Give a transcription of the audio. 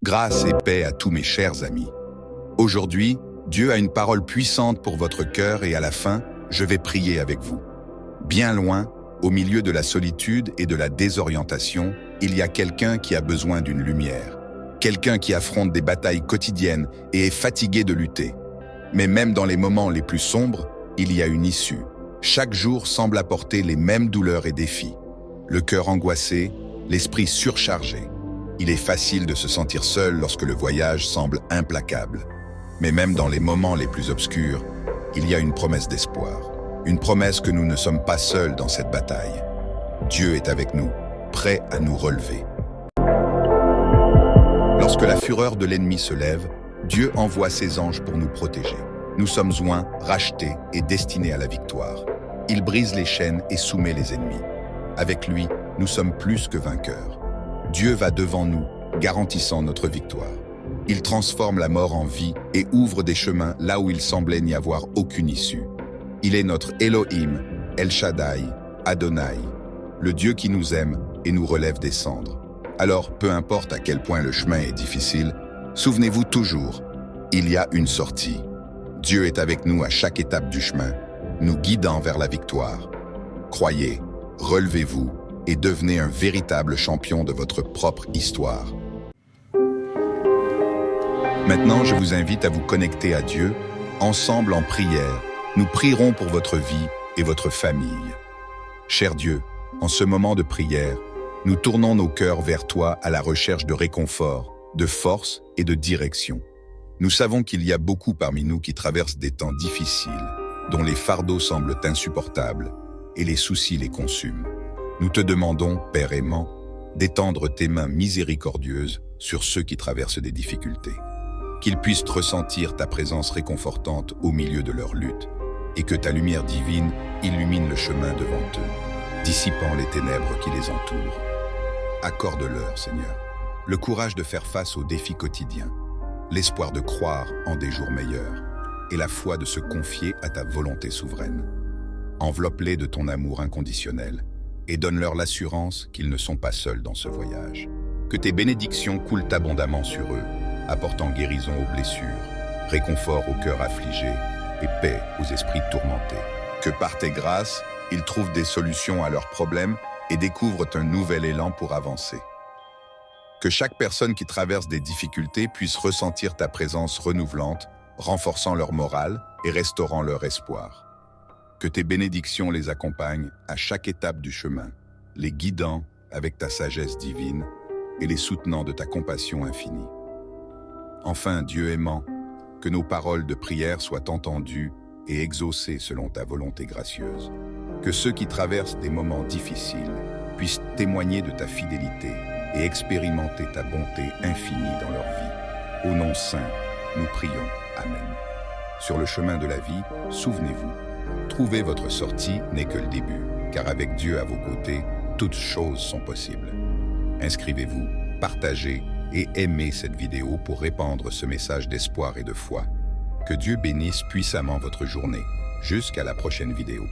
Grâce et paix à tous mes chers amis. Aujourd'hui, Dieu a une parole puissante pour votre cœur et à la fin, je vais prier avec vous. Bien loin, au milieu de la solitude et de la désorientation, il y a quelqu'un qui a besoin d'une lumière. Quelqu'un qui affronte des batailles quotidiennes et est fatigué de lutter. Mais même dans les moments les plus sombres, il y a une issue. Chaque jour semble apporter les mêmes douleurs et défis. Le cœur angoissé, l'esprit surchargé. Il est facile de se sentir seul lorsque le voyage semble implacable. Mais même dans les moments les plus obscurs, il y a une promesse d'espoir. Une promesse que nous ne sommes pas seuls dans cette bataille. Dieu est avec nous, prêt à nous relever. Lorsque la fureur de l'ennemi se lève, Dieu envoie ses anges pour nous protéger. Nous sommes oints, rachetés et destinés à la victoire. Il brise les chaînes et soumet les ennemis. Avec lui, nous sommes plus que vainqueurs. Dieu va devant nous, garantissant notre victoire. Il transforme la mort en vie et ouvre des chemins là où il semblait n'y avoir aucune issue. Il est notre Elohim, El Shaddai, Adonai, le Dieu qui nous aime et nous relève des cendres. Alors, peu importe à quel point le chemin est difficile, souvenez-vous toujours, il y a une sortie. Dieu est avec nous à chaque étape du chemin, nous guidant vers la victoire. Croyez, relevez-vous et devenez un véritable champion de votre propre histoire. Maintenant, je vous invite à vous connecter à Dieu. Ensemble en prière, nous prierons pour votre vie et votre famille. Cher Dieu, en ce moment de prière, nous tournons nos cœurs vers toi à la recherche de réconfort, de force et de direction. Nous savons qu'il y a beaucoup parmi nous qui traversent des temps difficiles, dont les fardeaux semblent insupportables et les soucis les consument. Nous te demandons, Père aimant, d'étendre tes mains miséricordieuses sur ceux qui traversent des difficultés. Qu'ils puissent ressentir ta présence réconfortante au milieu de leur lutte et que ta lumière divine illumine le chemin devant eux, dissipant les ténèbres qui les entourent. Accorde-leur, Seigneur, le courage de faire face aux défis quotidiens, l'espoir de croire en des jours meilleurs et la foi de se confier à ta volonté souveraine. Enveloppe-les de ton amour inconditionnel et donne-leur l'assurance qu'ils ne sont pas seuls dans ce voyage. Que tes bénédictions coulent abondamment sur eux, apportant guérison aux blessures, réconfort aux cœurs affligés et paix aux esprits tourmentés. Que par tes grâces, ils trouvent des solutions à leurs problèmes et découvrent un nouvel élan pour avancer. Que chaque personne qui traverse des difficultés puisse ressentir ta présence renouvelante, renforçant leur morale et restaurant leur espoir. Que tes bénédictions les accompagnent à chaque étape du chemin, les guidant avec ta sagesse divine et les soutenant de ta compassion infinie. Enfin, Dieu aimant, que nos paroles de prière soient entendues et exaucées selon ta volonté gracieuse. Que ceux qui traversent des moments difficiles puissent témoigner de ta fidélité et expérimenter ta bonté infinie dans leur vie. Au nom saint, nous prions. Amen. Sur le chemin de la vie, souvenez-vous, trouver votre sortie n'est que le début, car avec Dieu à vos côtés, toutes choses sont possibles. Inscrivez-vous, partagez et aimez cette vidéo pour répandre ce message d'espoir et de foi. Que Dieu bénisse puissamment votre journée. Jusqu'à la prochaine vidéo.